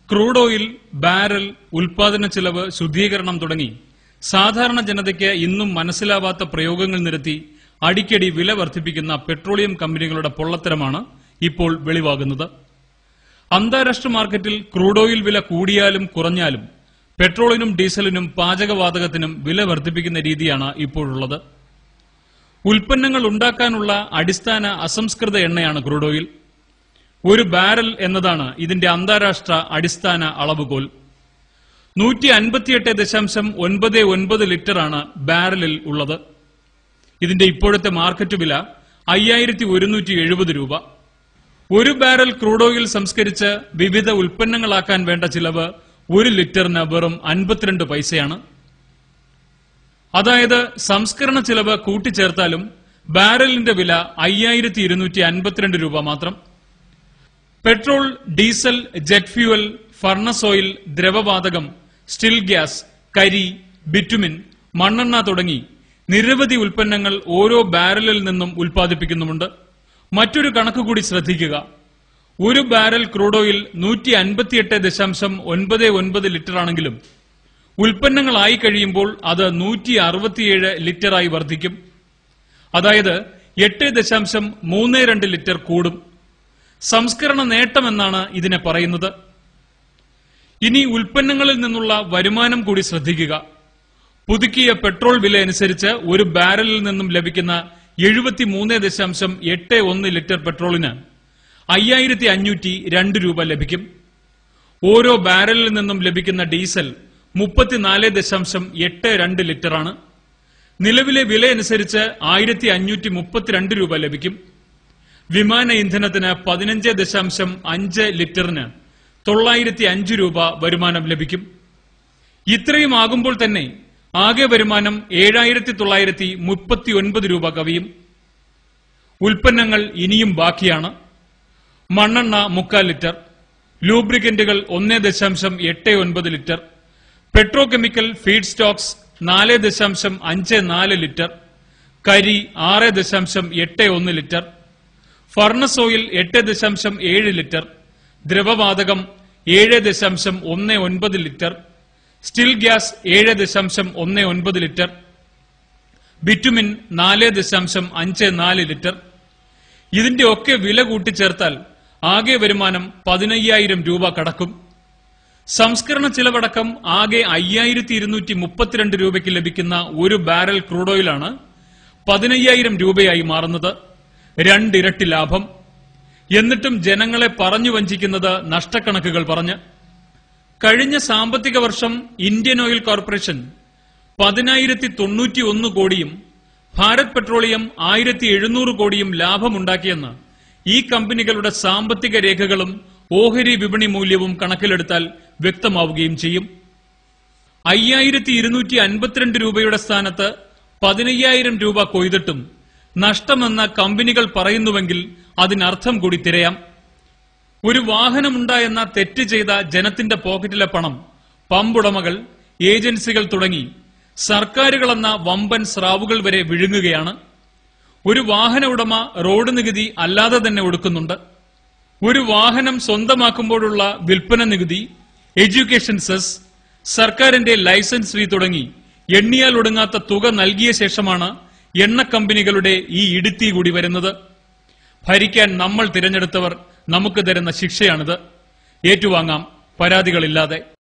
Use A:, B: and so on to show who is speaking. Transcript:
A: Crude oil, barrel, ഉൽപാദന ചെലവ്, ശുദ്ധീകരണം തുടങ്ങി സാധാരണ ജനതയ്ക്ക് ഇന്നും മനസ്സിലാവാത്ത പ്രയോഗങ്ങൾ നിരത്തി അടിക്കടി വില വർദ്ധിപ്പിക്കുന്ന പെട്രോളിയം കമ്പനികളുടെ പൊള്ളത്തരമാണ് ഇപ്പോൾ വെളിവാകുന്നത്. അന്താരാഷ്ട്ര മാർക്കറ്റിൽ ക്രൂഡ് ഓയിൽ വില കൂടിയാലും കുറഞ്ഞാലും പെട്രോളിനും ഡീസലിനും പാചകവാതകത്തിനും വില വർദ്ധിപ്പിക്കുന്ന രീതിയാണ് ഇപ്പോഴുള്ളത്. ഉൽപ്പന്നങ്ങൾ ഉണ്ടാക്കാനുള്ള അടിസ്ഥാന അസംസ്കൃത എണ്ണയാണ് ക്രൂഡ് ഓയിൽ. ഒരു ബാരൽ എന്നതാണ് ഇതിന്റെ അന്താരാഷ്ട്ര അടിസ്ഥാന അളവുകോൽ. 158.99 ലിറ്ററാണ് ബാരലിൽ ഉള്ളത്. ഇതിന്റെ ഇപ്പോഴത്തെ മാർക്കറ്റ് വില 5170 രൂപ. ഒരു ബാരൽ ക്രൂഡ് ഓയിൽ സംസ്കരിച്ച് വിവിധ ഉൽപ്പന്നങ്ങളാക്കാൻ വേണ്ട ചിലവ് 1 ലിറ്ററിന് വെറും 52 പൈസയാണ്. അതായത് സംസ്കരണ ചിലവ് കൂട്ടിച്ചേർത്താലും ബാരലിന്റെ വില 5252 രൂപ മാത്രം. Petrol, diesel, jet fuel, furnace oil, ദ്രവവാതകം, സ്റ്റിൽ ഗ്യാസ്, കരി, ബിറ്റുമിൻ, മണ്ണെണ്ണ തുടങ്ങി നിരവധി ഉൽപ്പന്നങ്ങൾ ഓരോ ബാരലിൽ നിന്നും ഉൽപ്പാദിപ്പിക്കുന്നുമുണ്ട്. മറ്റൊരു കണക്ക് കൂടി ശ്രദ്ധിക്കുക. ഒരു ബാരൽ ക്രൂഡ് ഓയിൽ 158.99 ലിറ്ററാണെങ്കിലും ഉൽപ്പന്നങ്ങളായി കഴിയുമ്പോൾ അത് 167 ലിറ്ററായി വർദ്ധിക്കും. അതായത് 8.32 ലിറ്റർ കൂടും. സംസ്കരണ നേട്ടമെന്നാണ് ഇതിനെ പറയുന്നത്. ഇനി ഉൽപ്പന്നങ്ങളിൽ നിന്നുള്ള വരുമാനം കൂടി ശ്രദ്ധിക്കുക. പുതുക്കിയ പെട്രോൾ വില അനുസരിച്ച് ഒരു ബാരലിൽ നിന്നും ലഭിക്കുന്ന 73.81 ലിറ്റർ പെട്രോളിന് 5502 രൂപ ലഭിക്കും. ഓരോ ബാരലിൽ നിന്നും ലഭിക്കുന്ന ഡീസൽ 34.82 ലിറ്ററാണ്. നിലവിലെ വില അനുസരിച്ച് 1532 രൂപ ലഭിക്കും. വിമാന ഇന്ധനത്തിന് 15.5 ലിറ്ററിന് 905 രൂപ വരുമാനം ലഭിക്കും. ഇത്രയും ആകുമ്പോൾ തന്നെ ആകെ വരുമാനം 7939 രൂപ കവിയും. ഉൽപ്പന്നങ്ങൾ ഇനിയും ബാക്കിയാണ്. മണ്ണെണ്ണ 3/4 ലിറ്റർ, ലൂബ്രിക്കന്റുകൾ 1.89 litre, petrochemical feedstocks 4.54 litre, കരി 6.81 ലിറ്റർ, ഫർണസ് ഓയിൽ 8.7 ലിറ്റർ, ദ്രവവാതകം 7.19 litre, still gas 7.19 litre, bitumen 4.54 litre. ഇതിന്റെ ഒക്കെ വില കൂട്ടിച്ചേർത്താൽ ആകെ വരുമാനം 15000 രൂപ കടക്കും. സംസ്കരണ ചിലവടക്കം ആകെ 5232 രൂപയ്ക്ക് ലഭിക്കുന്ന ഒരു ബാരൽ ക്രൂഡ് ഓയിലാണ് 15000 രൂപയായി മാറുന്നത്. 2 ഇരട്ടി ലാഭം. എന്നിട്ടും ജനങ്ങളെ പറഞ്ഞു വഞ്ചിക്കുന്നത് നഷ്ടക്കണക്കുകൾ പറഞ്ഞ്. കഴിഞ്ഞ സാമ്പത്തിക വർഷം ഇന്ത്യൻ ഓയിൽ കോർപ്പറേഷൻ 10,091 കോടിയും ഭാരത് പെട്രോളിയം 1700 കോടിയും ലാഭമുണ്ടാക്കിയെന്ന് ഈ കമ്പനികളുടെ സാമ്പത്തിക രേഖകളും ഓഹരി വിപണി മൂല്യവും കണക്കിലെടുത്താൽ വ്യക്തമാവുകയും ചെയ്യും. 5252 രൂപയുടെ സ്ഥാനത്ത് 15000 രൂപ കൊയ്തിട്ടും നഷ്ടമെന്ന് കമ്പനികൾ പറയുന്നുവെങ്കിൽ അതിനർത്ഥം കൂടി തിരയാം. ഒരു വാഹനമുണ്ടായെന്ന തെറ്റ് ചെയ്ത ജനത്തിന്റെ പോക്കറ്റിലെ പണം പമ്പുടമകൾ, ഏജൻസികൾ തുടങ്ങി സർക്കാരുകളെന്ന വമ്പൻ സ്രാവുകൾ വരെ വിഴുങ്ങുകയാണ്. ഒരു വാഹന ഉടമ റോഡ് നികുതി അല്ലാതെ തന്നെ ഒടുക്കുന്നുണ്ട്. ഒരു വാഹനം സ്വന്തമാക്കുമ്പോഴുള്ള വിൽപ്പന നികുതി, എഡ്യൂക്കേഷൻ സെസ്, സർക്കാരിന്റെ ലൈസൻസ് ഫീ തുടങ്ങി എണ്ണിയാൽ ഒടുങ്ങാത്ത തുക നൽകിയ ശേഷമാണ് എണ്ണ കമ്പനികളുടെ ഈ ഇടുത്തി കൂടി വരുന്നത്. ഭരിക്കാൻ നമ്മൾ തിരഞ്ഞെടുത്തവർ നമുക്ക് തരുന്ന ശിക്ഷയാണിത്. ഏറ്റുവാങ്ങാം പരാതികളില്ലാതെ.